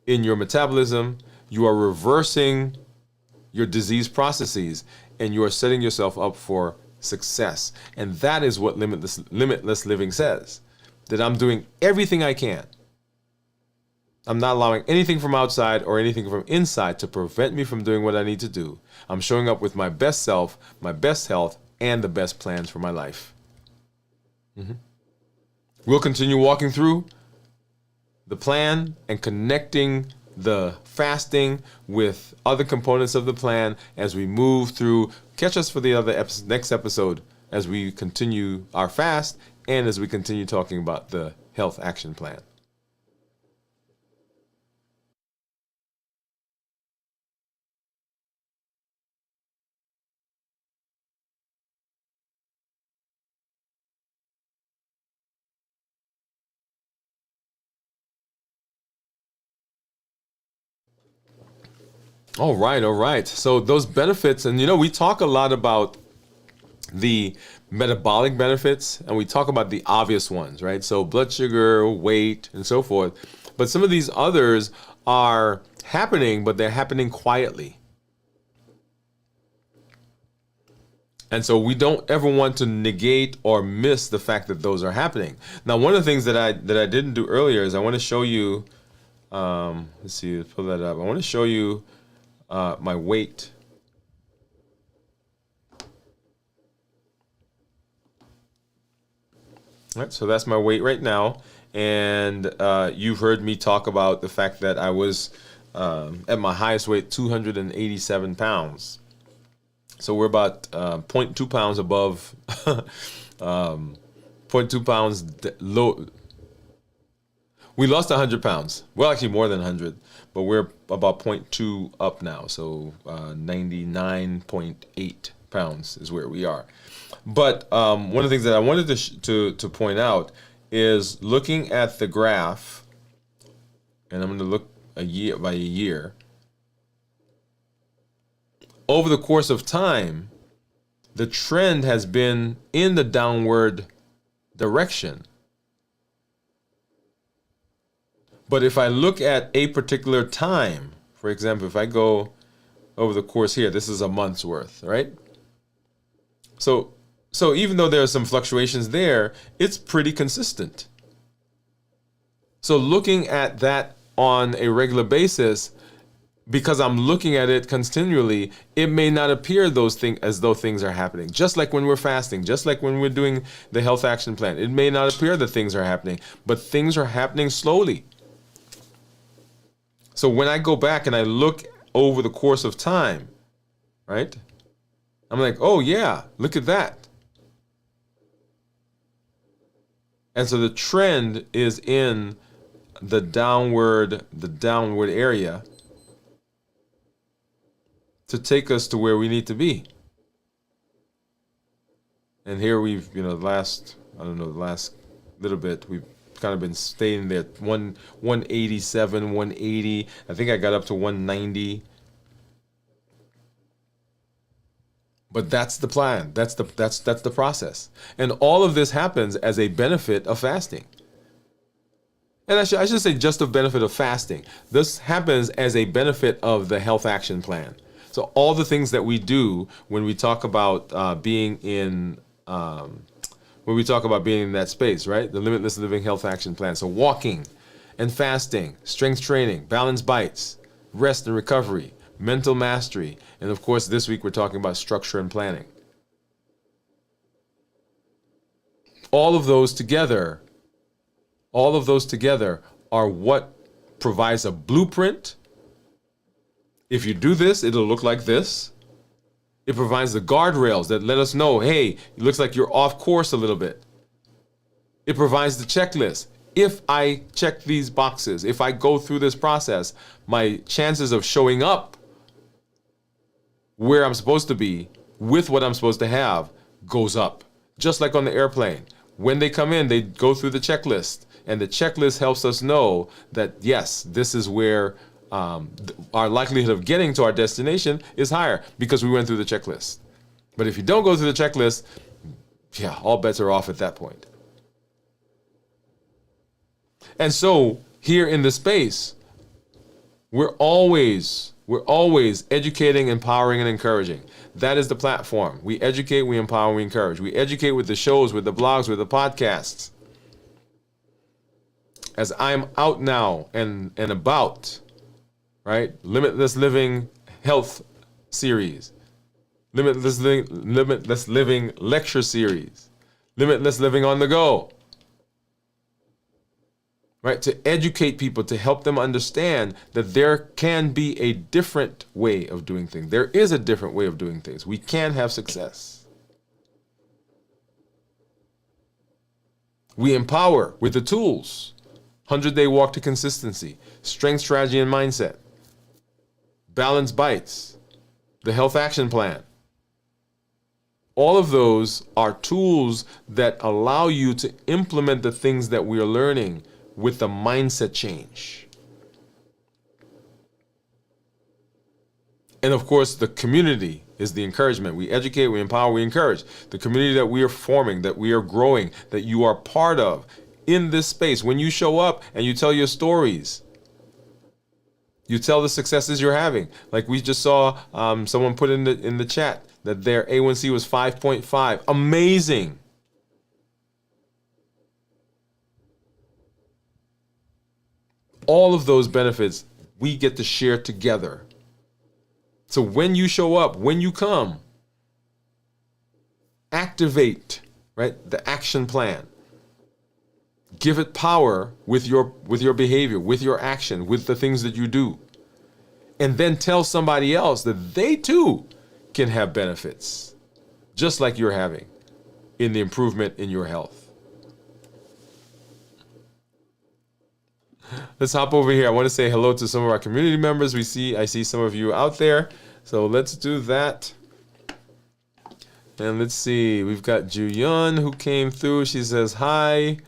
in your metabolism. You are reversing your disease processes and you are setting yourself up for success. And that is what limitless living says, that I'm doing everything I can. I'm not allowing anything from outside or anything from inside to prevent me from doing what I need to do. I'm showing up with my best self, my best health, and the best plans for my life. We'll continue walking through the plan and connecting the fasting with other components of the plan as we move through. Catch us for the next episode as we continue our fast and as we continue talking about the health action plan. All right. So those benefits, and we talk a lot about the metabolic benefits and we talk about the obvious ones, right? So blood sugar, weight, and so forth. But some of these others are happening, but they're happening quietly. And so we don't ever want to negate or miss the fact that those are happening. Now, one of the things that I didn't do earlier is I want to show you, let's see, let's pull that up. I want to show you my weight. All right, so that's my weight right now. And you've heard me talk about the fact that I was at my highest weight, 287 pounds. So we're about 0.2 pounds above, 0.2 pounds low. We lost 100 pounds. Well, actually more than 100, but we're about 0.2 up now. So 99.8 pounds is where we are. But one of the things that I wanted to point out is looking at the graph, and I'm going to look a year by a year. Over the course of time, the trend has been in the downward direction. But if I look at a particular time, for example, if I go over the course here, this is a month's worth, right? So even though there are some fluctuations there, it's pretty consistent. So looking at that on a regular basis, because I'm looking at it continually, it may not appear those things as though things are happening. Just like when we're fasting, just like when we're doing the health action plan, it may not appear that things are happening, but things are happening slowly. So when I go back and I look over the course of time, right? I'm like, oh yeah, look at that. And so the trend is in the downward area to take us to where we need to be. And here we've, the last little bit, we've kind of been staying there, 187, 180. I think I got up to 190. But that's the plan. That's the process. And all of this happens as a benefit of fasting. And I should say just a benefit of fasting. This happens as a benefit of the health action plan. So all the things that we do when we talk about being in that space, right? The Limitless Living Health Action Plan. So walking and fasting, strength training, balanced bites, rest and recovery, mental mastery, and of course this week we're talking about structure and planning. All of those together are what provides a blueprint. If you do this, it'll look like this. It provides the guardrails that let us know, hey, it looks like you're off course a little bit. It provides the checklist. If I check these boxes, if I go through this process, my chances of showing up where I'm supposed to be with what I'm supposed to have goes up. Just like on the airplane. When they come in, they go through the checklist. And the checklist helps us know that, yes, this is where our likelihood of getting to our destination is higher because we went through the checklist. But if you don't go through the checklist, yeah, all bets are off at that point. And so here in the space, we're always educating, empowering, and encouraging. That is the platform. We educate, we empower, we encourage. We educate with the shows, with the blogs, with the podcasts. As I'm out now and about, right? Limitless Living Health Series, Limitless Living Lecture Series, Limitless Living on the Go, right? To educate people, to help them understand that there can be a different way of doing things. There is a different way of doing things. We can have success. We empower with the tools. 100-day walk to consistency, strength, strategy, and mindset, balanced bites, the health action plan. All of those are tools that allow you to implement the things that we are learning with the mindset change. And of course, the community is the encouragement. We educate, we empower, we encourage. The community that we are forming, that we are growing, that you are part of in this space. When you show up and you tell your stories, you tell the successes you're having. Like we just saw someone put in the chat that their A1C was 5.5. Amazing. All of those benefits we get to share together. So when you show up, when you come, activate, right, the action plan. Give it power with your behavior, with your action, with the things that you do. And then tell somebody else that they too can have benefits, just like you're having in the improvement in your health. Let's hop over here. I want to say hello to some of our community members. I see some of you out there. So let's do that. And let's see. We've got Juyun who came through. She says, hi,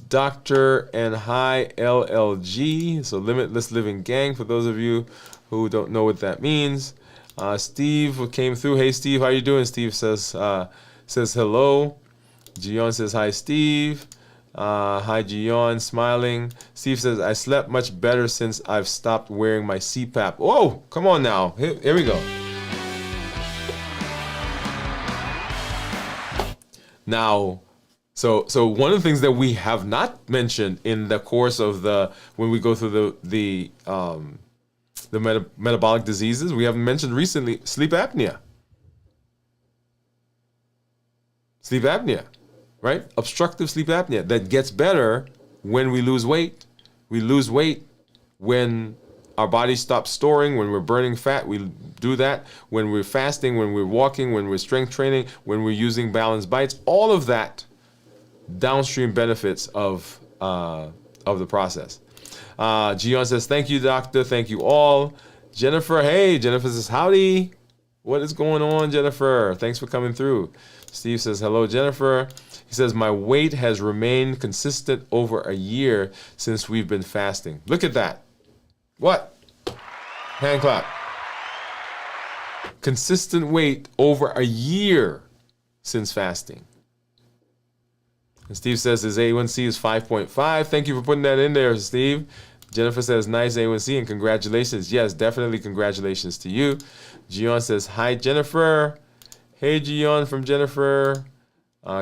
Doctor, and hi, LLG. So Limitless Living Gang, for those of you who don't know what that means. Steve came through. Hey, Steve, how you doing? Steve says hello. Gion says hi, Steve. Hi, Gion, smiling. Steve says, I slept much better since I've stopped wearing my CPAP. Oh, come on now. Here we go. Now, so one of the things that we have not mentioned in the course of when we go through the metabolic diseases, we haven't mentioned recently sleep apnea. Sleep apnea. Right? Obstructive sleep apnea that gets better when we lose weight. We lose weight when our body stops storing, when we're burning fat. We do that when we're fasting, when we're walking, when we're strength training, when we're using balanced bites. All of that downstream benefits of the process. Gion says, thank you, doctor. Thank you all. Jennifer, hey, Jennifer says, howdy. What is going on, Jennifer? Thanks for coming through. Steve says, hello, Jennifer. He says, my weight has remained consistent over a year since we've been fasting. Look at that. What? Hand clap. Consistent weight over a year since fasting. And Steve says his A1C is 5.5. Thank you for putting that in there, Steve. Jennifer says, nice A1C and congratulations. Yes, definitely congratulations to you. Gion says, hi, Jennifer. Hey, Gion from Jennifer.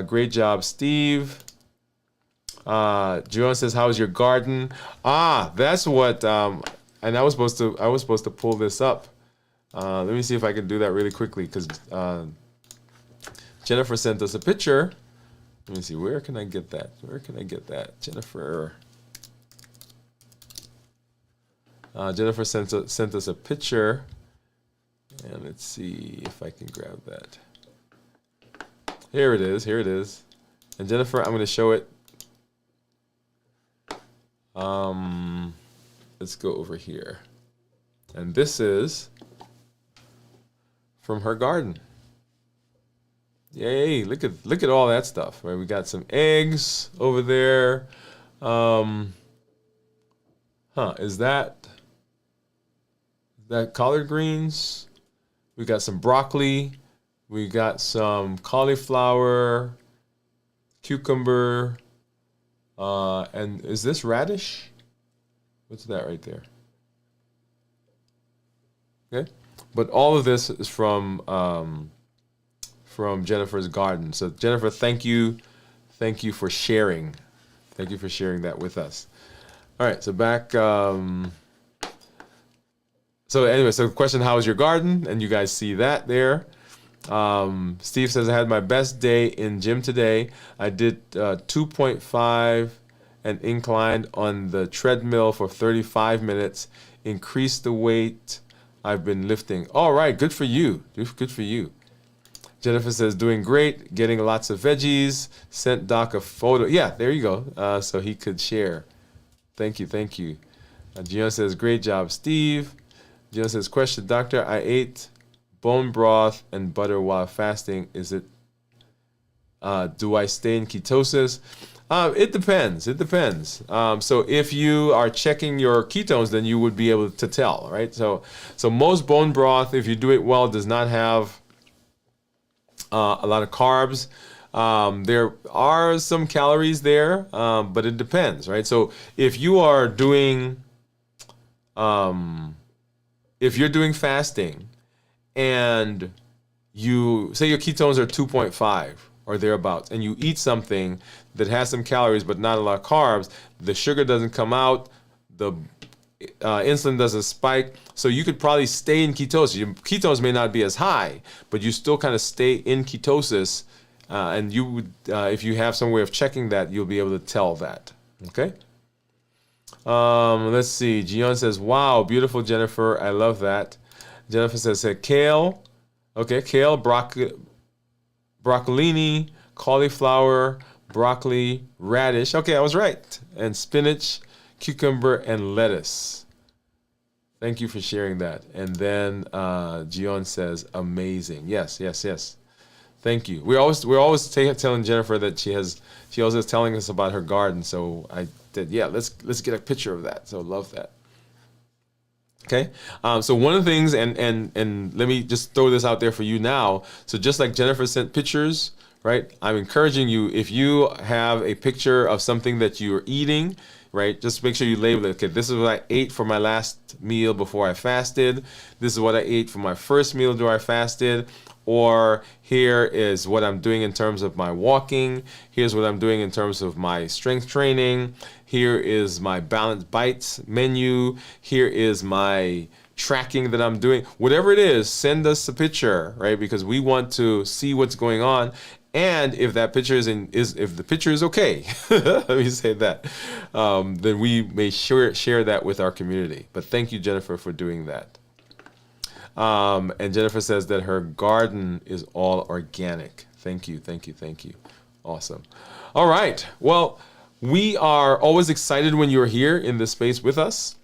Great job, Steve. Gion says, how's your garden? That's what, and I was supposed to pull this up. Let me see if I can do that really quickly because Jennifer sent us a picture. Let me see, where can I get that? Jennifer. Jennifer sent us a picture. And let's see if I can grab that. Here it is. And Jennifer, I'm going to show it. Let's go over here. And this is from her garden. Yay, look at all that stuff. Right? We got some eggs over there. Is that collard greens? We got some broccoli. We got some cauliflower, cucumber, and is this radish? What's that right there? Okay, but all of this is from Jennifer's garden. So Jennifer, thank you for sharing. Thank you for sharing that with us. All right, so back. So anyway, so question, how is your garden? And you guys see that there. Steve says, I had my best day in gym today. I did 2.5 and inclined on the treadmill for 35 minutes. Increased the weight I've been lifting. All right, good for you. Good for you. Jennifer says, doing great, getting lots of veggies. Sent Doc a photo. Yeah, there you go. So he could share. Thank you. Gion says, great job, Steve. Gion says, question, doctor, I ate bone broth and butter while fasting. Is it, do I stay in ketosis? It depends. So if you are checking your ketones, then you would be able to tell, right? So most bone broth, if you do it well, does not have a lot of carbs. There are some calories there, but it depends, right? So if you are doing, if you're doing fasting and you say your ketones are 2.5 or thereabouts, and you eat something that has some calories but not a lot of carbs, the sugar doesn't come out, the insulin doesn't spike, so you could probably stay in ketosis. Your ketones may not be as high, but you still kind of stay in ketosis, and you would, if you have some way of checking that, you'll be able to tell that. Okay. Let's see. Gion says, "Wow, beautiful, Jennifer. I love that." Jennifer says, "Kale, okay, kale, broccolini, cauliflower, broccoli, radish. Okay, I was right. And spinach, cucumber, and lettuce." Thank you for sharing that. And then Gion says, "Amazing." Yes. Thank you. We're always telling Jennifer that she also is telling us about her garden. So I did. Yeah, let's get a picture of that. So love that. Okay, so one of the things, and let me just throw this out there for you now. So just like Jennifer sent pictures, right? I'm encouraging you, if you have a picture of something that you're eating, right? Just make sure you label it. Okay, this is what I ate for my last meal before I fasted. This is what I ate for my first meal during I fasted. Or here is what I'm doing in terms of my walking. Here's what I'm doing in terms of my strength training. Here is my balanced bites menu. Here is my tracking that I'm doing. Whatever it is, send us a picture, right? Because we want to see what's going on. And if that picture if the picture is okay, let me say that, then we may share that with our community. But thank you, Jennifer, for doing that. And Jennifer says that her garden is all organic. Thank you, thank you, thank you. Awesome. All right. Well, we are always excited when you're here in this space with us.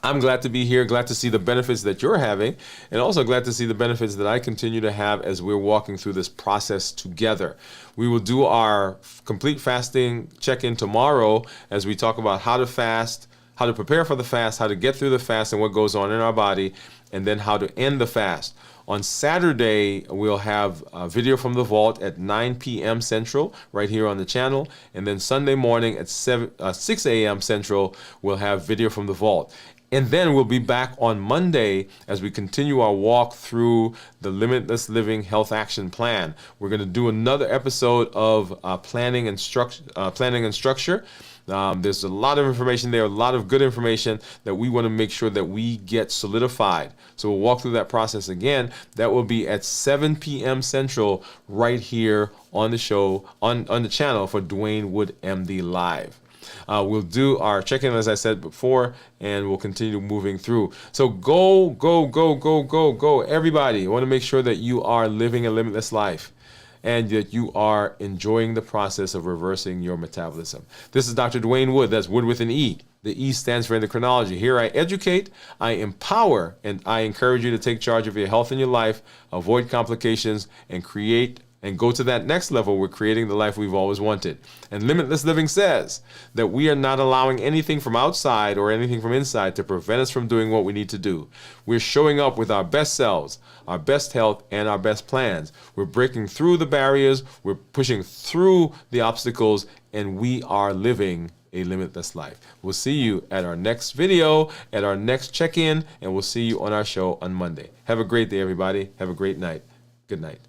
I'm glad to be here, glad to see the benefits that you're having, and also glad to see the benefits that I continue to have as we're walking through this process together. We will do our complete fasting check-in tomorrow as we talk about how to fast, how to prepare for the fast, how to get through the fast and what goes on in our body, and then how to end the fast. On Saturday, we'll have a video from the vault at 9 p.m. Central, right here on the channel. And then Sunday morning at 6 a.m. Central, we'll have video from the vault. And then we'll be back on Monday as we continue our walk through the Limitless Living Health Action Plan. We're going to do another episode of planning and structure. There's a lot of information there, a lot of good information that we want to make sure that we get solidified. So we'll walk through that process again. That will be at 7 p.m. Central right here on the show, on the channel for Dwain Woode MD Live. We'll do our check-in, as I said before, and we'll continue moving through. So go, go, go, go, go, go. Everybody, I want to make sure that you are living a limitless life and that you are enjoying the process of reversing your metabolism. This is Dr. Dwain Woode. That's Wood with an E. The E stands for endocrinology. Here I educate, I empower, and I encourage you to take charge of your health and your life, avoid complications, and create and go to that next level. We're creating the life we've always wanted. And Limitless Living says that we are not allowing anything from outside or anything from inside to prevent us from doing what we need to do. We're showing up with our best selves, our best health, and our best plans. We're breaking through the barriers, we're pushing through the obstacles, and we are living a limitless life. We'll see you at our next video, at our next check-in, and we'll see you on our show on Monday. Have a great day, everybody. Have a great night. Good night.